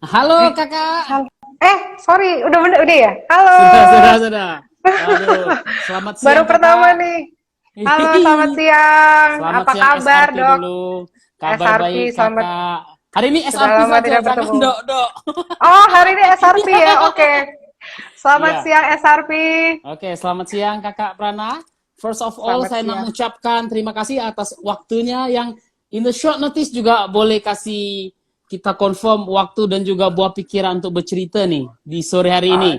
Halo kakak. Sorry, udah ya? Halo. Sudah. Aduh, selamat siang Baru kakak. pertama nih. Halo, selamat siang. Selamat Apa siang kabar, SRP Dok? dulu. Kabar SRP, baik selamat. kakak. Hari ini Sudah SRP lama saja, tidak jangan bertemu. dok. Oh, hari ini SRP ya? Oke. Selamat Iya. siang, SRP. Oke, selamat siang kakak Prana. First of all, Selamat saya nak siang. mengucapkan terima kasih atas waktunya yang in the short notice juga boleh kasih kita confirm waktu dan juga buah pikiran untuk bercerita nih di sore hari ini.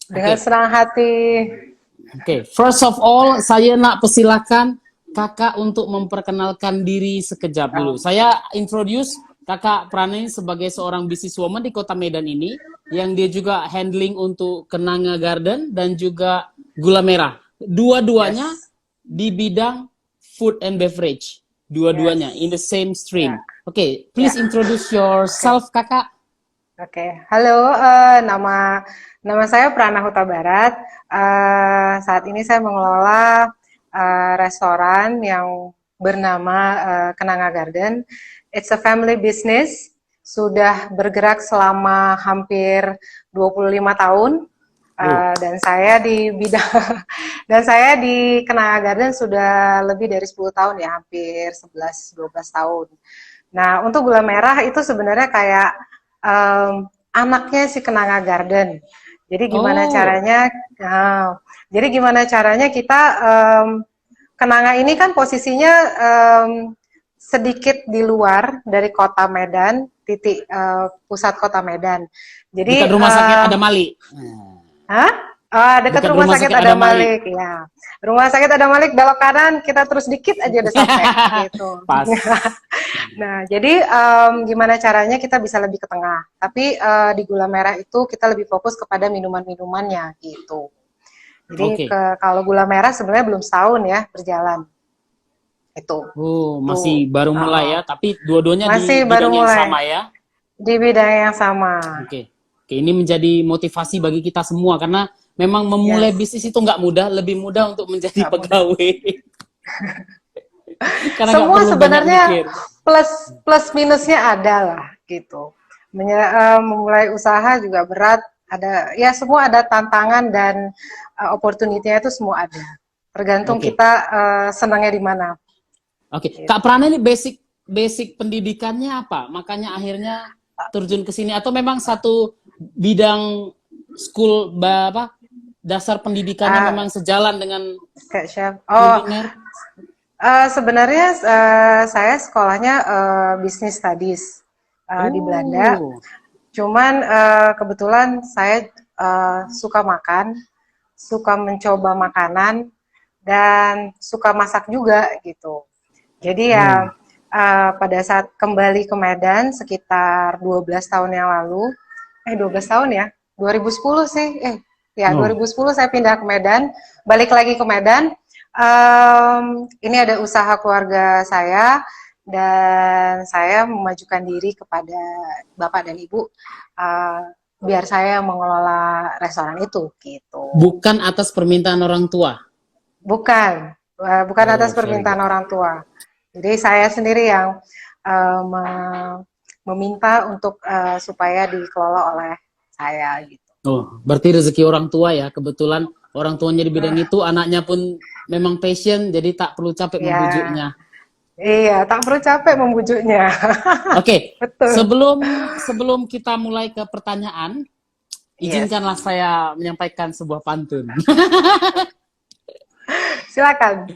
Dengan Oke. senang hati. Oke, first of all, saya nak persilakan kakak untuk memperkenalkan diri sekejap dulu. Saya introduce kakak Prana sebagai seorang businesswoman di Kota Medan ini, yang dia juga handling untuk Kenanga Garden dan juga Gula Merah. Dua-duanya Yes. di bidang food and beverage. Dua-duanya in the same stream. Oke, please introduce yourself kakak. Oke. Halo, nama saya Prana Huta Barat. Saat ini saya mengelola restoran yang bernama Kenanga Garden. It's a family business. Sudah bergerak selama hampir 25 tahun. Dan saya di bidang dan saya di Kenanga Garden sudah lebih dari 10 tahun ya, hampir 11-12 tahun. Nah, untuk Gula Merah itu sebenarnya kayak anaknya si Kenanga Garden. Jadi gimana caranya? Jadi gimana caranya kita Kenanga ini kan posisinya sedikit di luar dari kota Medan, titik pusat kota Medan. Jadi Dekat rumah sakit ada Malik. Dekat rumah sakit Adam Malik, ya. Rumah sakit Adam Malik belok kanan, kita terus dikit aja udah sampai gitu. Pas. Nah, jadi gimana caranya kita bisa lebih ke tengah. Tapi di Gula Merah itu kita lebih fokus kepada minuman-minumannya gitu. Jadi kalau Gula Merah sebenarnya belum setahun ya berjalan. Itu. Masih baru mulai ya, tapi dua-duanya masih di baru bidang yang mulai. sama ya. Di bidang yang sama. Oke, ini menjadi motivasi bagi kita semua karena memang memulai bisnis itu nggak mudah, lebih mudah untuk menjadi pegawai. Karena semua sebenarnya plus minusnya ada lah gitu. Memulai usaha juga berat, ada ya semua ada tantangan dan opportunity-nya itu semua ada. Tergantung kita senangnya di mana. Oke. Kak Prana ini basic pendidikannya apa? Makanya akhirnya terjun ke sini atau memang satu bidang school dasar pendidikannya memang sejalan dengan chef. kuliner? Sebenarnya saya sekolahnya business studies di Belanda. Cuman kebetulan saya suka makan, suka mencoba makanan dan suka masak juga gitu. Jadi ya pada saat kembali ke Medan sekitar 12 tahun yang lalu, 12 tahun ya, 2010 sih, 2010 saya pindah ke Medan, balik lagi ke Medan. Ini ada usaha keluarga saya dan saya memajukan diri kepada Bapak dan Ibu biar saya mengelola restoran itu gitu. Bukan atas permintaan orang tua? Bukan atas permintaan orang tua. Jadi saya sendiri yang meminta untuk supaya dikelola oleh saya gitu. Berarti rezeki orang tua ya, kebetulan orang tuanya di bidang itu, anaknya pun memang passion, jadi tak perlu capek membujuknya. Iya, tak perlu capek membujuknya. Oke, sebelum kita mulai ke pertanyaan, izinkanlah saya menyampaikan sebuah pantun. Silakan.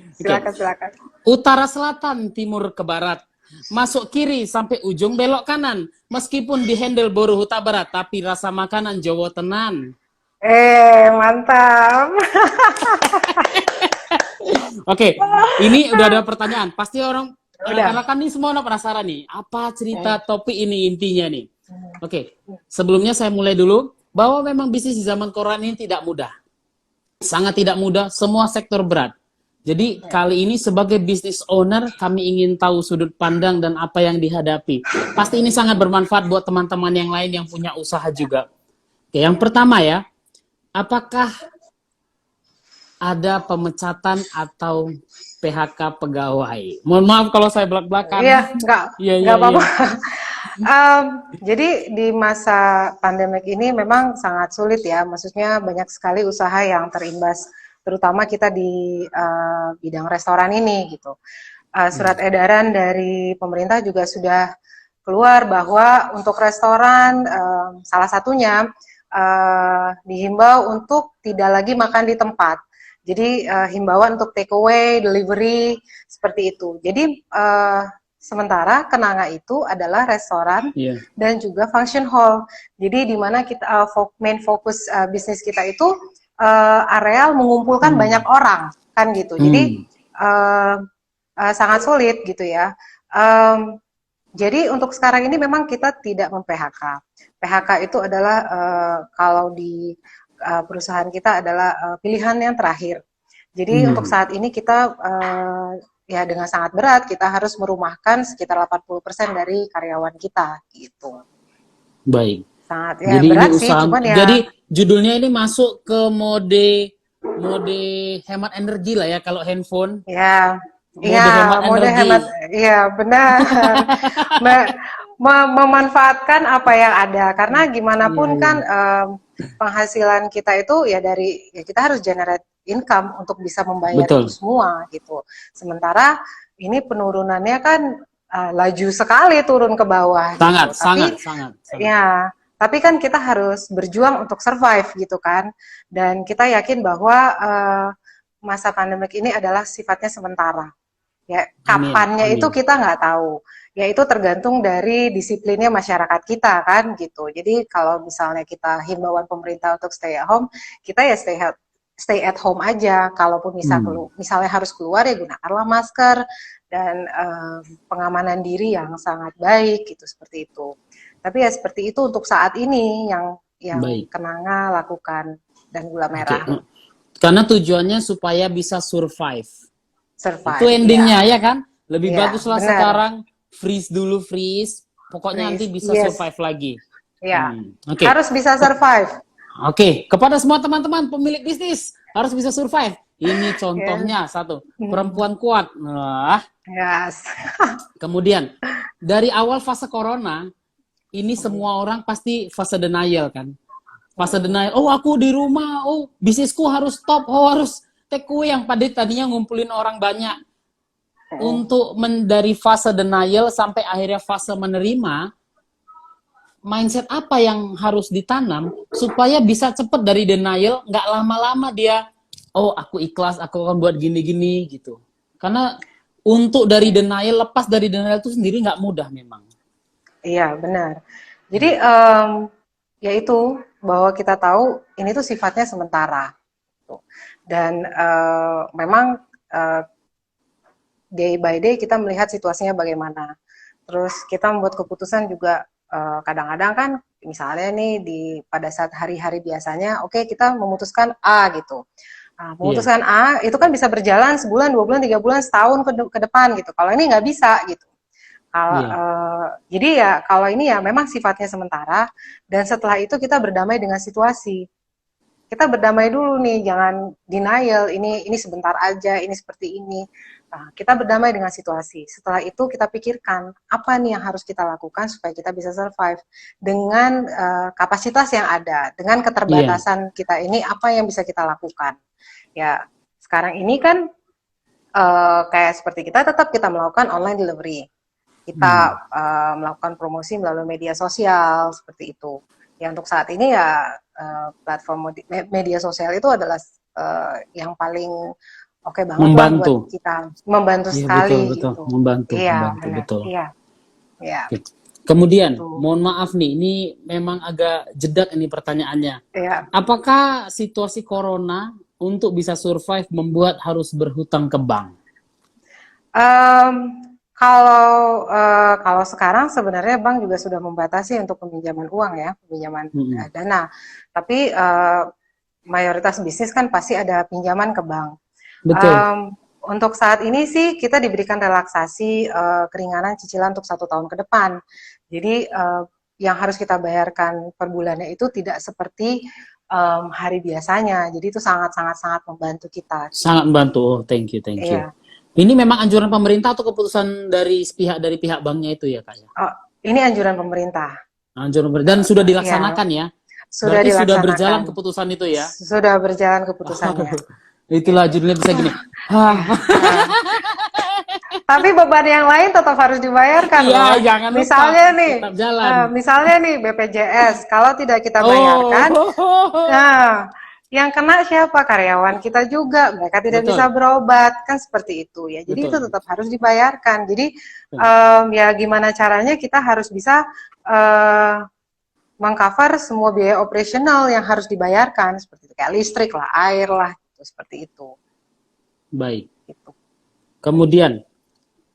Utara selatan, timur ke barat, masuk kiri sampai ujung belok kanan. Meskipun di handle Boru Huta Barat, tapi rasa makanan Jawa tenan. Mantap. Oke, ini udah ada pertanyaan. Pasti orang, karena kan ini semua orang penasaran nih, apa cerita topik ini intinya nih. Oke, sebelumnya saya mulai dulu, bahwa memang bisnis di zaman koran ini tidak mudah. Sangat tidak mudah, semua sektor berat. Jadi kali ini sebagai business owner, kami ingin tahu sudut pandang dan apa yang dihadapi. Pasti ini sangat bermanfaat buat teman-teman yang lain yang punya usaha juga. Oke, yang pertama ya, apakah ada pemecatan atau PHK pegawai. Mohon maaf kalau saya belak-belakan. Iya, Iya, iya, nggak apa-apa. iya. Jadi di masa pandemik ini memang sangat sulit ya, maksudnya banyak sekali usaha yang terimbas, terutama kita di bidang restoran ini gitu. Surat edaran dari pemerintah juga sudah keluar bahwa untuk restoran salah satunya dihimbau untuk tidak lagi makan di tempat. Jadi himbauan untuk take away, delivery seperti itu. Jadi sementara kenanga itu adalah restoran dan juga function hall. Jadi di mana kita main fokus bisnis kita itu areal mengumpulkan banyak orang kan gitu. Jadi sangat sulit gitu ya. Jadi untuk sekarang ini memang kita tidak mem-PHK. PHK itu adalah kalau di perusahaan kita adalah pilihan yang terakhir. Jadi untuk saat ini kita ya dengan sangat berat kita harus merumahkan sekitar 80% dari karyawan kita gitu. Baik. Sangat ya Jadi berat ini sih, usaha, cuman ya. jadi judulnya ini masuk ke mode hemat energi lah ya kalau handphone. Ya. Mode hemat energi. Iya benar. Memanfaatkan apa yang ada karena gimana pun kan penghasilan kita itu ya dari ya kita harus generate income untuk bisa membayar itu semua gitu. Sementara ini penurunannya kan laju sekali turun ke bawah. Sangat, gitu. Tapi, sangat. Ya, tapi kan kita harus berjuang untuk survive gitu kan. Dan kita yakin bahwa masa pandemik ini adalah sifatnya sementara. Ya, kapannya itu kita nggak tahu. Ya itu tergantung dari disiplinnya masyarakat kita kan gitu. Jadi kalau misalnya kita himbauan pemerintah untuk stay at home, kita ya stay at home aja. Kalaupun misalnya harus keluar ya gunakanlah masker dan pengamanan diri yang sangat baik gitu seperti itu. Tapi ya seperti itu untuk saat ini yang Kenanga lakukan dan Gula Merah. Karena tujuannya supaya bisa survive. Itu endingnya ya kan? Lebih baguslah sekarang freeze dulu, pokoknya nanti bisa survive lagi. Ya, harus bisa survive. Oke, kepada semua teman-teman pemilik bisnis harus bisa survive. Ini contohnya satu, perempuan kuat. Kemudian dari awal fase corona, ini semua orang pasti fase denial kan? Fase denial. Oh aku di rumah, oh bisnisku harus stop, oh harus take away yang tadinya ngumpulin orang banyak. Untuk dari fase denial sampai akhirnya fase menerima, mindset apa yang harus ditanam supaya bisa cepet dari denial, nggak lama-lama dia, oh aku ikhlas, aku akan buat gini-gini gitu. Karena untuk dari denial, lepas dari denial itu sendiri nggak mudah memang. Iya benar. Jadi ya itu bahwa kita tahu ini tuh sifatnya sementara. Dan memang day by day kita melihat situasinya bagaimana. Terus kita membuat keputusan juga kadang-kadang kan misalnya nih pada saat hari-hari biasanya oke, kita memutuskan A gitu. Nah, memutuskan A itu kan bisa berjalan sebulan, 2 bulan, 3 bulan, setahun ke depan gitu. Kalau ini nggak bisa gitu. Jadi ya kalau ini ya memang sifatnya sementara dan setelah itu kita berdamai dengan situasi. Kita berdamai dulu nih, jangan denial, ini sebentar aja, ini seperti ini. Nah, kita berdamai dengan situasi. Setelah itu kita pikirkan apa nih yang harus kita lakukan supaya kita bisa survive dengan kapasitas yang ada, dengan keterbatasan kita ini apa yang bisa kita lakukan. Ya, sekarang ini kan kayak seperti kita tetap kita melakukan online delivery. Kita melakukan promosi melalui media sosial seperti itu. Ya untuk saat ini ya platform media sosial itu adalah yang paling oke banget membantu. Buat kita, membantu sekali. Betul, gitu. membantu, betul. Iya. Oke. Kemudian, mohon maaf nih, ini memang agak jedak ini pertanyaannya. Iya. Apakah situasi corona untuk bisa survive membuat harus berhutang ke bank? Kalau sekarang sebenarnya bank juga sudah membatasi untuk peminjaman uang ya, peminjaman dana. Tapi mayoritas bisnis kan pasti ada pinjaman ke bank. Betul. Untuk saat ini sih kita diberikan relaksasi keringanan cicilan untuk 1 tahun ke depan. Jadi yang harus kita bayarkan per bulannya itu tidak seperti hari biasanya. Jadi itu sangat membantu kita. Sangat membantu. Oh, thank you, thank you. Iya. Ini memang anjuran pemerintah atau keputusan dari pihak banknya itu ya, Kak? Ya? Oh, ini anjuran pemerintah. Anjuran pemerintah dan sudah dilaksanakan ya? Sudah Berarti sudah dilaksanakan. berjalan keputusan itu ya? Sudah berjalan keputusannya. Itulah judulnya bisa gini. Tapi beban yang lain tetap harus dibayarkan Iya, loh. jangan lupa. Misalnya nih, Tetap jalan. misalnya nih BPJS, kalau tidak kita bayarkan, nah yang kena siapa? Karyawan kita juga, mereka tidak Betul. bisa berobat, kan seperti itu ya. Jadi Betul. itu tetap harus dibayarkan. Jadi ya gimana caranya kita harus bisa mengcover semua biaya operasional yang harus dibayarkan, seperti itu, kayak listrik lah, air lah, gitu, seperti itu. Baik. Gitu. Kemudian,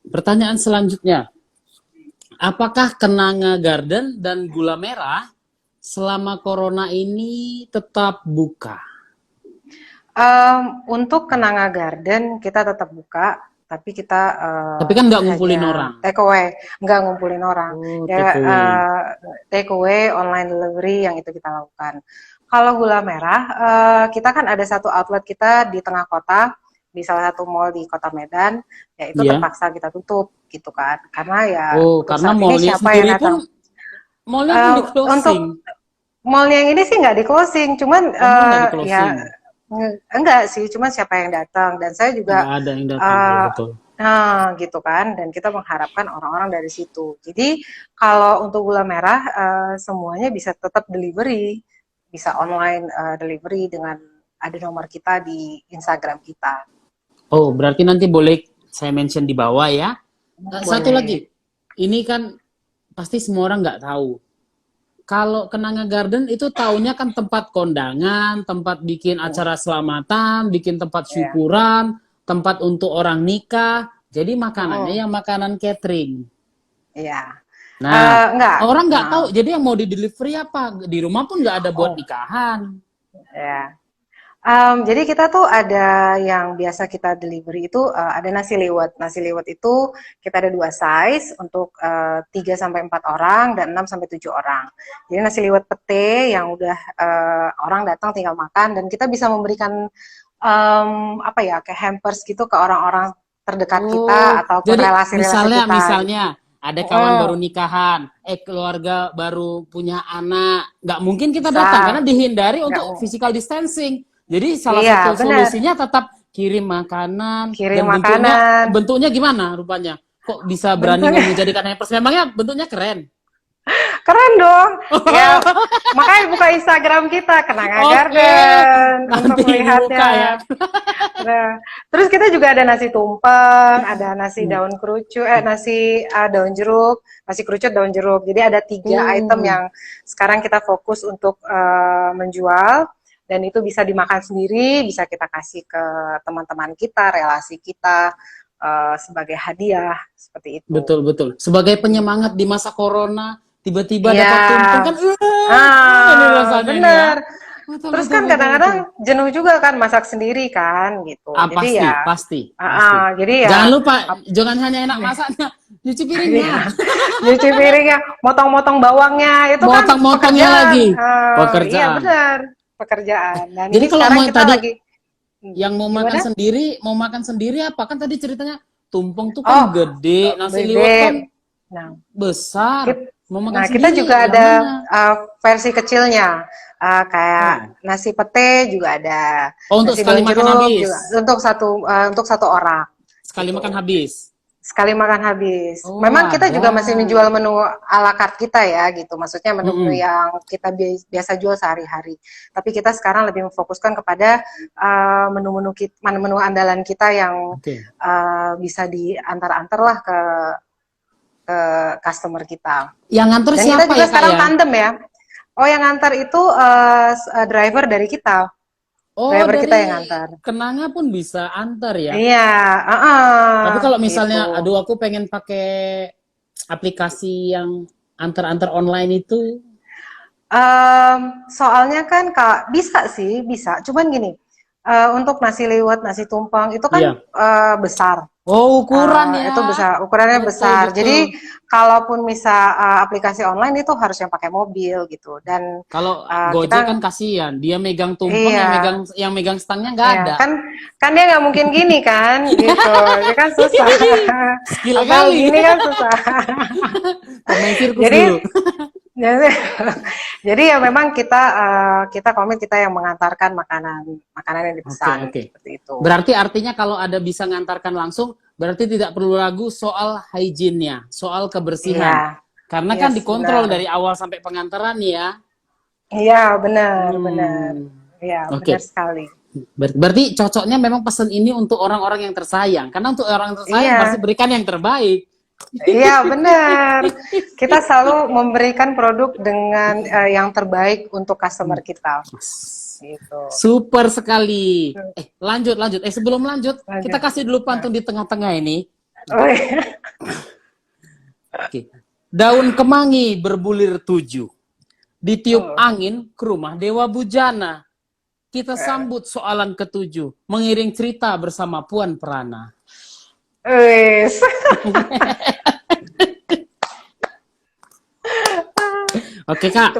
pertanyaan selanjutnya. Apakah Kenanga Garden dan Gula Merah selama corona ini tetap buka? Untuk Kenanga Garden kita tetap buka, tapi kita Tapi kan nggak ngumpulin orang. take away, nggak ngumpulin orang. Oh, Ya, take away. take away, online delivery yang itu kita lakukan. Kalau Gula Merah, kita kan ada satu outlet kita di tengah kota, di salah satu mall di Kota Medan, ya itu Iya. terpaksa kita tutup gitu kan, karena ya Oh, untuk karena saat ini mallnya siapa yang sendiri datang? pun mallnya pun di closing. Untuk mall yang ini sih nggak di closing, cuman Mall nggak di ya closing. enggak sih, cuman siapa yang datang, dan saya juga Nggak ada yang datang, ya, betul. nah gitu kan, dan kita mengharapkan orang-orang dari situ. Jadi kalau untuk Gula Merah semuanya bisa tetap delivery, bisa online delivery dengan ada nomor kita di Instagram kita. Oh, berarti nanti boleh saya mention di bawah ya. Satu Boleh. lagi, ini kan pasti semua orang nggak tahu. Kalau Kenanga Garden itu taunya kan tempat kondangan, tempat bikin acara selamatan, bikin tempat syukuran, tempat untuk orang nikah. Jadi makanannya yang makanan catering. Iya. Nah, Enggak. orang nggak tahu. Jadi yang mau di delivery apa? Di rumah pun nggak ada buat nikahan. Ya. Jadi kita tuh ada yang biasa kita delivery itu ada nasi liwet. Nasi liwet itu kita ada 2 size untuk 3 sampai 4 orang dan 6 sampai 7 orang. Jadi nasi liwet pete yang udah orang datang tinggal makan, dan kita bisa memberikan apa ya, kayak hampers gitu ke orang-orang terdekat kita ataupun jadi relasi-relasi kita. misalnya ada kawan baru nikahan, keluarga baru punya anak, nggak mungkin kita datang karena dihindari untuk physical distancing. Jadi salah satu solusinya tetap kirim makanan. Kirim dan makanan. Bentuknya gimana rupanya? Kok bisa berani menjadikan hampers? Memangnya bentuknya keren? Keren dong. Ya, makanya buka Instagram kita, Kenanga Garden, untuk melihatnya. Ya. Nah, terus kita juga ada nasi tumpeng, ada nasi daun kerucut, nasi daun jeruk, nasi kerucut daun jeruk. Jadi ada 3 item yang sekarang kita fokus untuk menjual, dan itu bisa dimakan sendiri, bisa kita kasih ke teman-teman kita, relasi kita, sebagai hadiah, seperti itu. Betul. Sebagai penyemangat di masa corona, tiba-tiba dapat tumpeng kan, ini rasanya. Bener. Ya. Terus kan kadang-kadang jenuh juga kan masak sendiri kan, gitu. Jadi pasti. Jadi ya. Jangan lupa, jangan hanya enak masaknya, nyuci piringnya. Nyuci piringnya, motong-motong bawangnya, itu kan motong-motongnya lagi. Pekerjaan. Iya benar, pekerjaan. Dan jadi kalau mau tadi yang mau makan sendiri apa? Kan tadi ceritanya tumpeng tuh kan gede, nasi liwet kan besar. Kita juga ada versi kecilnya, kayak nasi pete juga ada. Untuk sekali makan habis. Juga, untuk satu orang. Sekali makan habis. Sekali makan habis. Memang kita juga masih menjual menu ala carte kita ya, gitu. Maksudnya menu yang kita biasa jual sehari-hari. Tapi kita sekarang lebih memfokuskan kepada menu andalan kita yang bisa diantar-antar lah ke customer kita. Yang nganter dan siapa kita juga ya, sekarang tandem ya. Oh, yang ngantar itu driver dari kita. Driver kita yang ngantar. Kenanga pun bisa antar ya. Iya. Tapi kalau misalnya, aduh aku pengen pakai aplikasi yang antar-antar online itu. Soalnya kan bisa sih, bisa. Cuman gini, untuk nasi liwet, nasi tumpeng itu kan besar. Oh, ukuran ya. Itu besar, ukurannya Betul, besar. betul. Jadi kalaupun misal aplikasi online itu harus yang pakai mobil gitu. Dan Kalau kita Gojek kan kasihan, dia megang tumpeng, iya, yang megang stangnya nggak iya ada. kan kan dia nggak mungkin gini kan gitu. Dia kan susah. Skill Atau kali. gini kan susah. Pemain sirkus Jadi dulu. jadi, jadi ya memang kita komit kita yang mengantarkan makanan makanan yang Oke, dipesan oke. seperti itu. Berarti artinya kalau ada bisa ngantarkan langsung, berarti tidak perlu ragu soal hygiene-nya, soal Iya, kebersihan. Karena kan yes dikontrol benar. dari awal sampai pengantaran ya. Iya, benar, benar. Hmm. Iya, benar Oke. sekali. Berarti cocoknya memang pesan ini untuk orang-orang yang tersayang. Karena untuk orang yang tersayang pasti Iya, berikan yang terbaik. iya benar. Kita selalu memberikan produk dengan yang terbaik untuk customer kita. Gitu. Super sekali. Lanjut, lanjut. Sebelum lanjut, kita Lanjut. kasih dulu pantun di tengah-tengah ini. Oh, iya. Oke. Daun kemangi berbulir 7. Ditiup Oh. angin ke rumah Dewa Bujana. Kita sambut soalan ketujuh. Mengiring cerita bersama Puan Prana. Wes. Oke, Kak.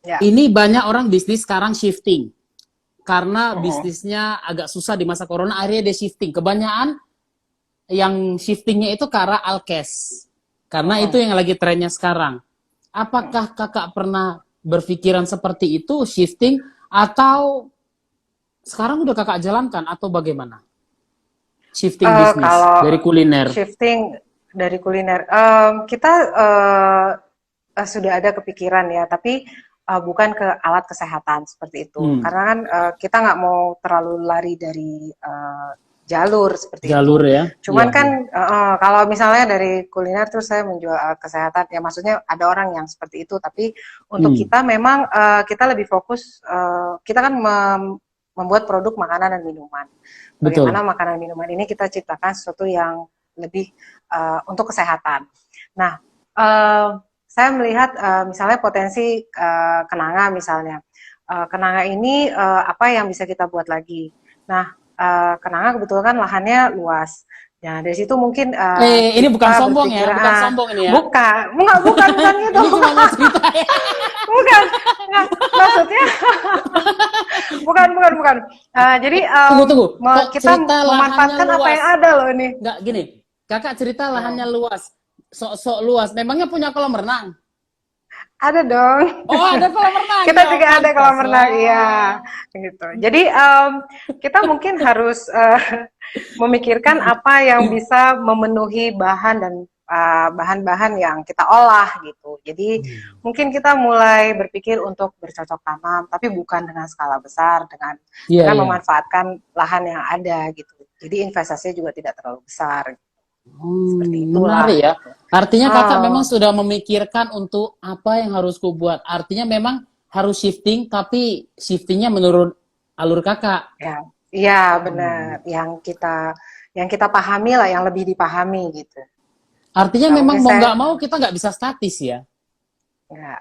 Ya. Ini banyak orang bisnis sekarang shifting. Karena bisnisnya agak susah di masa corona, akhirnya dia shifting. Kebanyakan yang shiftingnya itu ke arah alkes. Karena itu yang lagi trennya sekarang. Apakah kakak pernah berpikiran seperti itu, shifting, atau sekarang udah kakak jalankan, atau bagaimana? Shifting bisnis Kalau dari kuliner. shifting dari kuliner, kita sudah ada kepikiran ya, tapi bukan ke alat kesehatan seperti itu. Karena kan kita nggak mau terlalu lari dari jalur seperti Jalur itu. ya. Cuman Iya, kan iya. kalau misalnya dari kuliner terus saya menjual alat kesehatan, ya maksudnya ada orang yang seperti itu. Tapi untuk kita memang kita lebih fokus, kita kan membuat produk makanan dan minuman. Betul. Bagaimana makanan minuman ini kita ciptakan sesuatu yang lebih untuk kesehatan. Nah, saya melihat misalnya potensi kenanga misalnya. Kenanga ini apa yang bisa kita buat lagi? Nah, kenanga kebetulan kan lahannya luas. Nah, dari situ mungkin Ini bukan kita sombong berpikir, ya, bukan sombong ini ya. bukan gitu. Ini cuma mau cerita ya. Bukan, nggak, maksudnya bukan. Jadi Tunggu. Kok kita cerita lahannya memanfaatkan apa luas? yang ada loh ini. Enggak, gini. Kakak cerita lahannya luas. Sok-sok luas. Memangnya punya kolam renang? Ada dong. Oh, ada kolam renang. Kita Ya, juga ada pantas kolam renang, lah. iya, gitu. Jadi kita mungkin harus memikirkan apa yang bisa memenuhi bahan dan bahan-bahan yang kita olah gitu. Jadi mungkin kita mulai berpikir untuk bercocok tanam, tapi bukan dengan skala besar, dengan Iya, iya. memanfaatkan lahan yang ada gitu. Jadi investasinya juga tidak terlalu besar. Seperti itulah. Menarik ya. Artinya kakak memang Oh, sudah memikirkan untuk apa yang harus kubuat. Artinya memang harus shifting, tapi shiftingnya menurut alur kakak. ya, iya benar. Yang kita pahami lah, yang lebih dipahami gitu. Artinya Nah, memang mungkin mau saya nggak mau kita nggak bisa statis ya. nggak,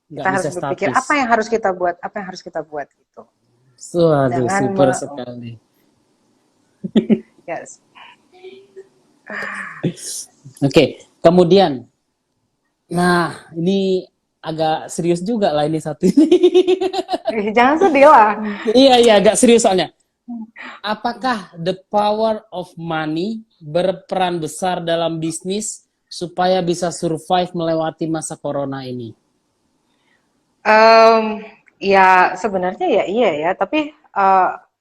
kita Nggak harus bisa berpikir statis. apa yang harus kita buat, apa yang harus kita buat gitu. Waduh, Jangan super sekali. yes. Oke, kemudian, nah ini agak serius juga lah ini satu ini. Jangan sedih lah. Iya, agak serius soalnya. Apakah the power of money berperan besar dalam bisnis supaya bisa survive melewati masa corona ini? Ya sebenarnya ya iya ya, tapi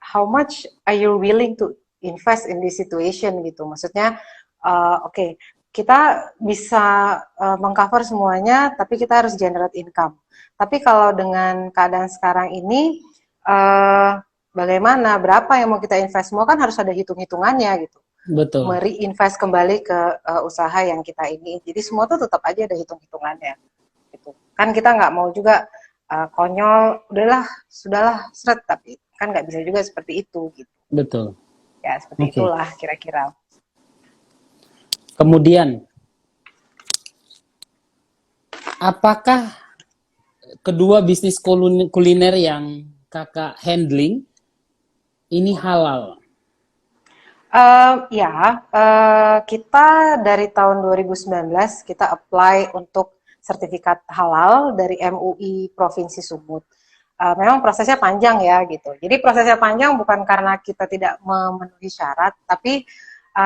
how much are you willing to invest in this situation gitu? Maksudnya, oke, kita bisa mengcover semuanya, tapi kita harus generate income. Tapi kalau dengan keadaan sekarang ini, bagaimana, berapa yang mau kita invest? Semua kan harus ada hitung-hitungannya gitu. Betul. Mereinvest kembali ke usaha yang kita ini. Jadi semua tuh tetap aja ada hitung-hitungannya. Gitu. Kan kita nggak mau juga konyol, udahlah, sudahlah, seret, tapi kan nggak bisa juga seperti itu gitu. Betul. Ya seperti itulah kira-kira. Kemudian, apakah kedua bisnis kuliner yang kakak handling ini halal? Kita dari tahun 2019 kita apply untuk sertifikat halal dari MUI Provinsi Sumut. Memang prosesnya panjang ya gitu. Jadi prosesnya panjang bukan karena kita tidak memenuhi syarat, tapi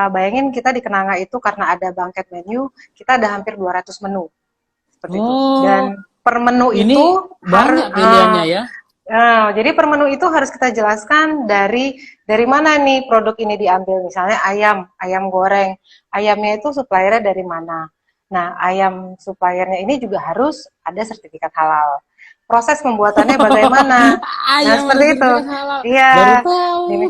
bayangin kita di Kenanga itu karena ada banquet menu, kita ada hampir 200 menu seperti itu. Oh, Dan per menu ini itu banyak pilihannya ya. jadi per menu itu harus kita jelaskan dari mana nih produk ini diambil. Misalnya ayam goreng. Ayamnya itu suppliernya dari mana. Nah, ayam suppliernya ini juga harus ada sertifikat halal. Proses pembuatannya bagaimana? Nah, Ayam ada seperti itu. sertifikat halal. Iya. Baru tahu. Jadi,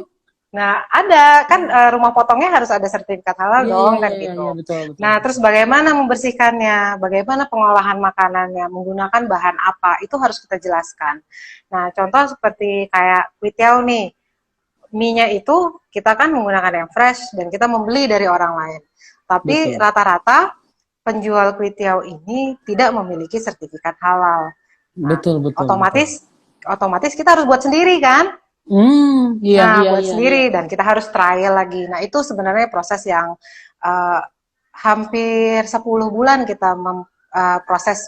nah, ada kan rumah potongnya harus ada sertifikat halal Iya, dong iya, kan iya, gitu. iya, betul, betul, Nah, betul. terus bagaimana membersihkannya, bagaimana pengolahan makanannya, menggunakan bahan apa, itu harus kita jelaskan. Nah, contoh seperti kayak kuitiau nih, mie-nya itu kita kan menggunakan yang fresh dan kita membeli dari orang lain. Tapi Betul. rata-rata penjual kuitiau ini tidak memiliki sertifikat halal. Nah, Betul, betul, betul. otomatis kita harus buat sendiri kan? Iya, Nah, iya, buat iya, iya. sendiri dan kita harus trial lagi. Nah, itu sebenarnya proses yang uh, hampir 10 bulan kita proses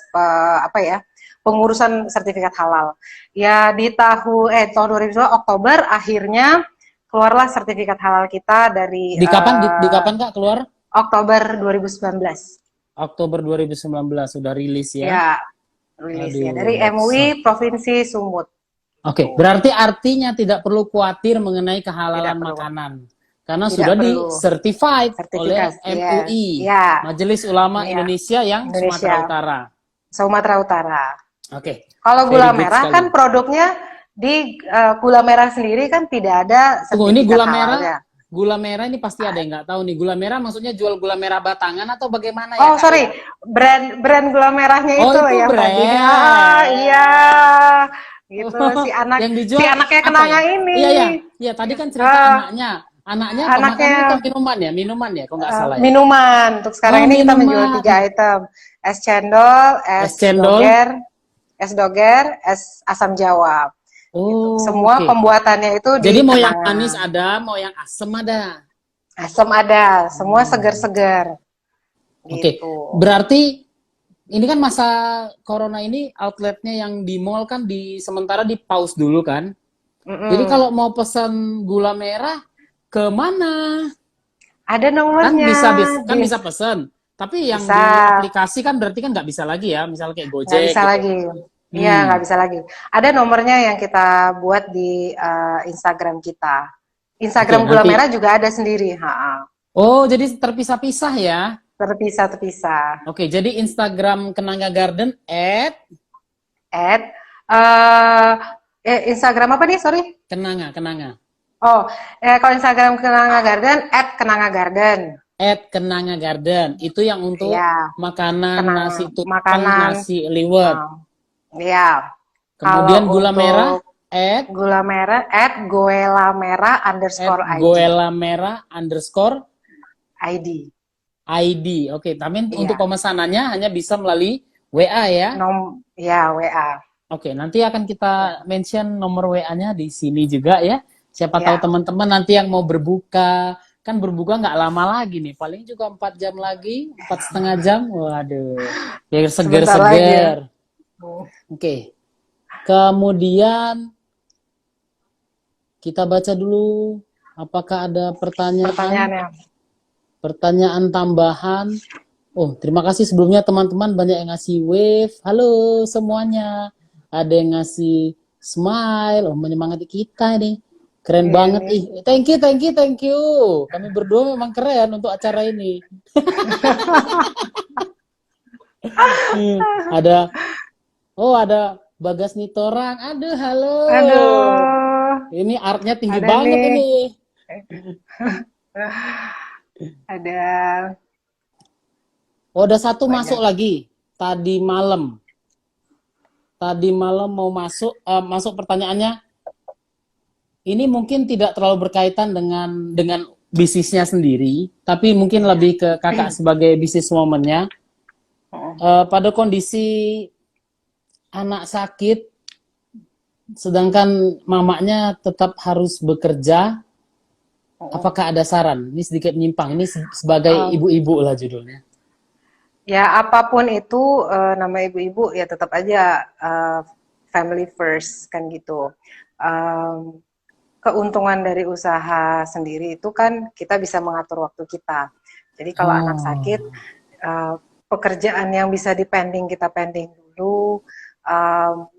pengurusan sertifikat halal. Ya di tahun 2002 Oktober akhirnya keluarlah sertifikat halal kita dari Di kapan Kak keluar? Oktober 2019. Oktober 2019 sudah rilis ya. Ya, rilis ya dari Aduh. MUI Provinsi Sumut. Oke, Tuh, berarti artinya tidak perlu khawatir mengenai kehalalan tidak perlu. makanan. Karena Tidak sudah perlu di-certified oleh sertifikasi ya. MUI, Ya, Majelis Ulama ya. Indonesia yang Sumatera Indonesia, Utara. Sumatera Utara. Oke, Kalau very gula good merah kan sekali. produknya di gula merah sendiri kan tidak ada Tunggu, ini sertifikat halalnya. gula merah ini pasti ada yang nggak tahu nih. Gula merah maksudnya jual gula merah batangan atau bagaimana ya Oh Kak sorry, ya? brand gula merahnya Oh itu itu yang tadi. Iya, brand. gitu Oh, yang si dijual anaknya apa ya? Kenanga ini. Iya ya, iya tadi kan cerita Ah, anaknya. Anaknya apa makanan atau anaknya minuman ya? Minuman ya, kok nggak salah ya? minuman. Untuk Oh sekarang ini kita menjual minuman. 3 item: es cendol, Es cendol. es doger, es asam jawa. Gitu. Oh Semua oke. pembuatannya itu Jadi di mau yang manis Kenanga. ada, mau yang asem ada. Asam ada, semua Hmm. segar-segar. Oke, Gitu. berarti ini kan masa corona ini outletnya yang di mall kan sementara di pause dulu kan. Jadi Mm-mm. kalau mau pesan gula merah ke mana? Ada Kan nomornya, bisa pesan. Tapi yang bisa, di aplikasi kan berarti kan nggak bisa lagi ya, misalnya kayak nggak Gojek bisa gitu. lagi. Iya, nggak Hmm. bisa lagi. Ada nomornya yang kita buat di Instagram kita. Oke, Instagram gula nanti. merah juga ada sendiri, Oh, jadi terpisah-pisah ya. terpisah-terpisah. Oke, jadi Instagram Kenanga Garden At eh Instagram apa nih? Sorry. @Kenanga. Oh, kalau Instagram Kenanga Garden, Kenanga Garden. @Kenanga Garden. Itu yang untuk Ya, makanan nasi tumpeng, makanan. nasi liwet. Ya, Kemudian kalau gula merah untuk at gula merah, @goelamerah_id. @goelamera_id. ID. Oke, tapi untuk Iya, pemesanannya hanya bisa melalui WA ya. ya WA. Oke, nanti akan kita mention nomor WA-nya di sini juga ya. Siapa tahu Ya, teman-teman nanti yang mau berbuka, kan berbuka nggak lama lagi nih, paling juga 4 jam lagi, 4,5 jam. Waduh, biar sebentar lagi. seger-seger. Oke, kemudian kita baca dulu apakah ada Pertanyaannya. pertanyaan tambahan. Oh, terima kasih sebelumnya teman-teman banyak yang ngasih wave. Halo semuanya. Ada yang ngasih smile. Oh, menyemangati kita nih. Keren banget ih. Thank you. Kami berdua memang keren untuk acara ini. Ada Bagas Nitorang. Aduh, halo. Aduh, Ini artnya tinggi ada banget nih. ini. Ada. Oh, ada satu Banyak. masuk lagi. Tadi malam mau masuk pertanyaannya. Ini mungkin tidak terlalu berkaitan dengan bisnisnya sendiri, tapi mungkin lebih ke kakak sebagai bisnis woman-nya. Pada kondisi anak sakit, sedangkan mamanya tetap harus bekerja, Apakah ada saran? Ini sedikit menyimpang. Ini sebagai ibu-ibu lah judulnya. Ya, apapun itu, nama ibu-ibu ya tetap aja family first kan gitu. Em, Keuntungan dari usaha sendiri itu kan kita bisa mengatur waktu kita. Jadi kalau anak sakit, pekerjaan yang bisa dipending kita pending dulu,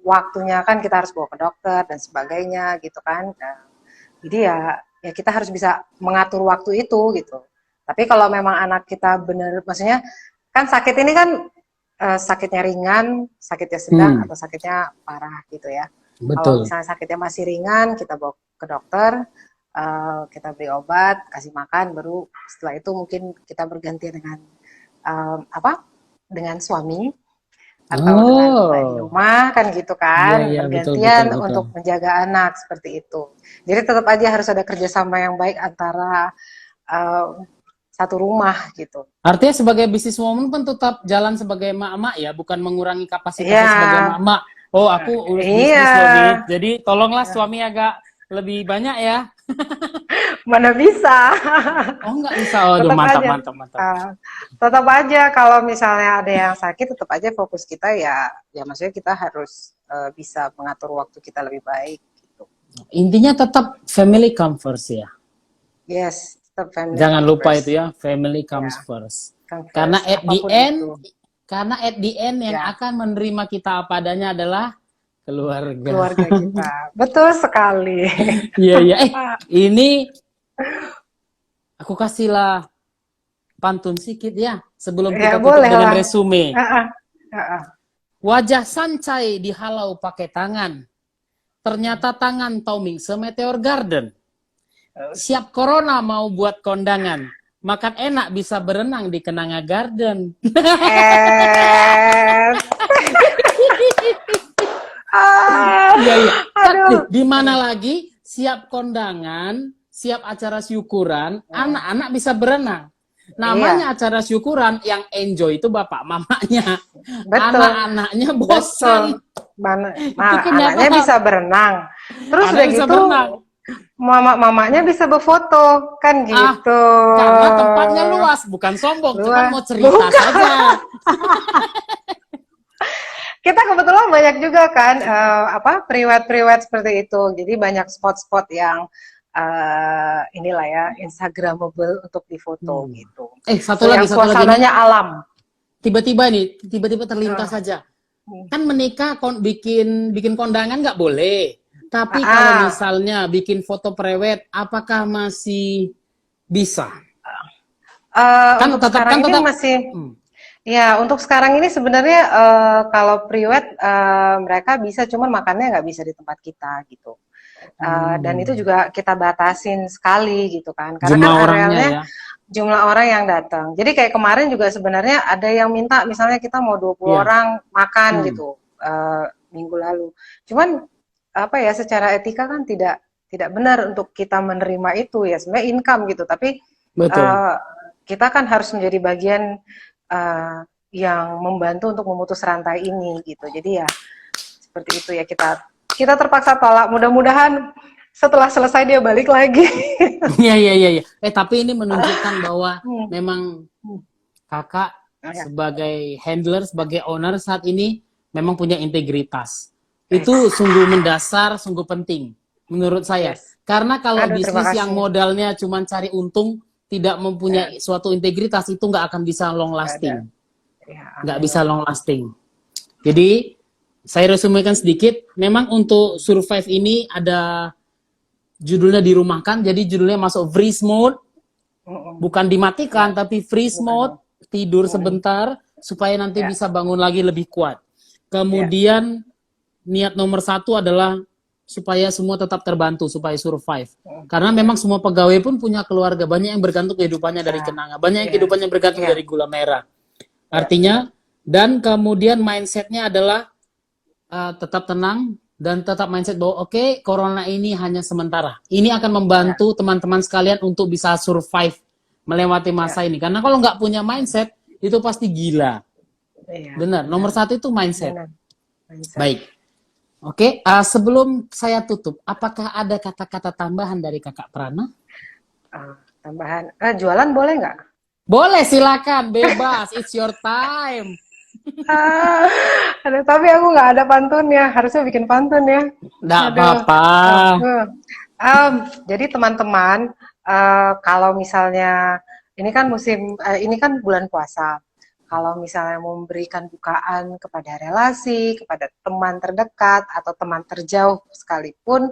waktunya kan kita harus bawa ke dokter dan sebagainya gitu kan. Nah, jadi ya kita harus bisa mengatur waktu itu gitu. Tapi kalau memang anak kita benar, maksudnya kan sakit ini kan sakitnya ringan, sakitnya sedang, atau sakitnya parah gitu ya. Kalau Betul. misalnya sakitnya masih ringan, kita bawa ke dokter, kita beri obat, kasih makan, baru setelah itu mungkin kita berganti dengan dengan suami atau dengan di rumah kan gitu kan, Iya, betul, bergantian betul. untuk menjaga anak seperti itu. Jadi tetap aja harus ada kerjasama yang baik antara satu rumah gitu. Artinya sebagai businesswoman pun tetap jalan sebagai emak-emak ya, bukan mengurangi kapasitasnya Iya, sebagai emak-emak. Oh, aku urus bisnis loh, Dit. Jadi tolonglah suami agak lebih banyak ya. mana bisa. Oh, nggak bisa. Oh, aduh, Tetap mantap, aja. mantap, mantap. Tetap aja kalau misalnya ada yang sakit, tetap aja fokus kita ya maksudnya kita harus bisa mengatur waktu kita lebih baik gitu. Intinya tetap family come first ya. Yes, tetap family. Jangan lupa first. itu ya, family comes first. Come first. Karena at the Apapun end, itu. yang akan menerima kita apa adanya adalah keluarga. Keluarga kita. Betul sekali. Iya, iya. Ini aku kasihlah pantun sedikit ya sebelum kita tutup dengan resume. Wajah sancai dihalau pakai tangan. Ternyata tangan Toming semeteor garden. Siap corona mau buat kondangan. Makan enak bisa berenang di Kenanga Garden. Iya, iya. Di mana lagi siap kondangan, siap acara syukuran, anak-anak bisa berenang. Namanya acara syukuran, yang enjoy itu bapak mamanya. Anak-anaknya bosan. Anaknya bisa berenang. Terus udah gitu, mama-mamanya bisa berfoto, kan gitu. Karena tempatnya luas, bukan sombong, cuma mau cerita saja. Kita kebetulan banyak juga kan priwet-priwet seperti itu. Jadi banyak spot-spot yang inilah ya Instagramable untuk difoto gitu. Satu lagi suasananya alam. Tiba-tiba terlintas saja. Kan menikah bikin kondangan nggak boleh. Tapi kalau misalnya bikin foto prewed, apakah masih bisa? Untuk sekarang ini masih. Ya, untuk sekarang ini sebenarnya kalau priwed mereka bisa, cuman makannya nggak bisa di tempat kita gitu. Dan itu juga kita batasin sekali gitu kan, karena jumlah kan arealnya jumlah orang yang datang. Jadi kayak kemarin juga sebenarnya ada yang minta, misalnya kita mau 20 orang makan gitu minggu lalu. Cuman secara etika kan tidak benar untuk kita menerima itu ya, sebenarnya income gitu. Tapi kita kan harus menjadi bagian yang membantu untuk memutus rantai ini gitu. Jadi ya seperti itu ya, kita terpaksa tolak. Mudah-mudahan setelah selesai dia balik lagi. Iya. Tapi ini menunjukkan bahwa memang kakak sebagai handler, sebagai owner saat ini memang punya integritas. Itu sungguh mendasar, sungguh penting menurut saya. Karena kalau bisnis yang modalnya cuma cari untung, tidak mempunyai suatu integritas, itu nggak akan bisa long lasting. Nggak bisa long lasting. Jadi, saya resumekan sedikit. Memang untuk survive ini ada judulnya dirumahkan, jadi judulnya masuk freeze mode. Bukan dimatikan, tapi freeze mode. Tidur sebentar, supaya nanti bisa bangun lagi lebih kuat. Kemudian, niat nomor 1 adalah supaya semua tetap terbantu, supaya survive. Karena memang semua pegawai pun punya keluarga. Banyak yang bergantung kehidupannya dari Kenanga. Banyak yang kehidupannya bergantung dari gula merah. Artinya, dan kemudian mindsetnya adalah tetap tenang, dan tetap mindset bahwa oke, corona ini hanya sementara. Ini akan membantu teman-teman sekalian untuk bisa survive, melewati masa ini. Karena kalau nggak punya mindset, itu pasti gila. Benar, nomor 1 itu mindset. Baik. Oke, sebelum saya tutup, apakah ada kata-kata tambahan dari Kakak Prana? Tambahan. Jualan boleh nggak? Boleh, silakan, bebas. It's your time. Ah, tapi aku nggak ada pantunnya. Harusnya bikin pantun ya. Nggak Aduh. apa-apa. Jadi teman-teman, kalau misalnya ini kan bulan puasa. Kalau misalnya mau memberikan bukaan kepada relasi, kepada teman terdekat atau teman terjauh sekalipun,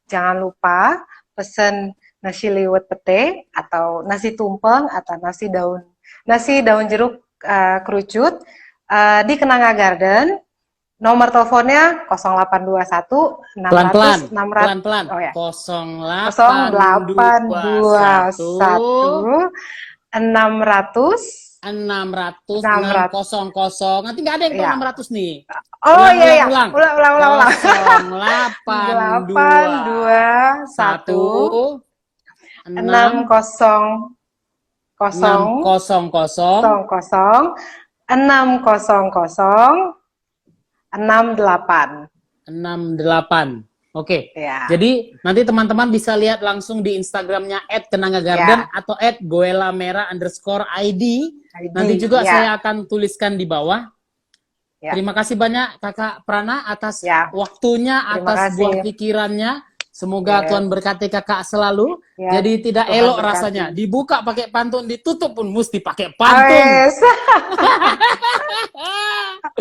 jangan lupa pesen nasi liwet pete atau nasi tumpeng atau nasi daun jeruk kerucut di Kenanga Garden. Nomor teleponnya 0821 Pelan-pelan, 600 600 pelan-pelan. oh ya 0821 0821 600 600 600. Nanti nggak ada yang tahu ya. 600 nih. Oh Ulang, iya ulang, ya. ulang. Ulang. 0821 600 68. 68. Oke. Ya. Jadi nanti teman-teman bisa lihat langsung di Instagramnya @kenangagarden atau @goelamera_id. Nanti juga saya akan tuliskan di bawah. Ya. Terima kasih banyak Kakak Prana atas waktunya, atas buah pikirannya. Semoga Tuhan berkati Kakak selalu. Jadi tidak Tuhan elok berkati. Rasanya. Dibuka pakai pantun, ditutup pun mesti pakai pantun.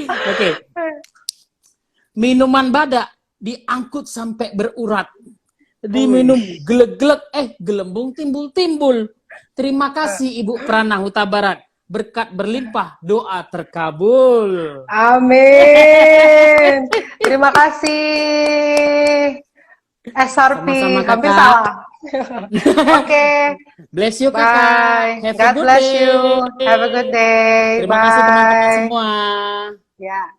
Oke. Minuman badak diangkut sampai berurat. Diminum gelek-gelek, gelembung timbul-timbul. Terima kasih Ibu Prana Huta Barat. Berkat berlimpah, doa terkabul. Amin. Terima kasih. SRP, hampir salah. Oke. Bless you Kakak. God bless you. Have a good day. Terima kasih teman-teman semua. Ya.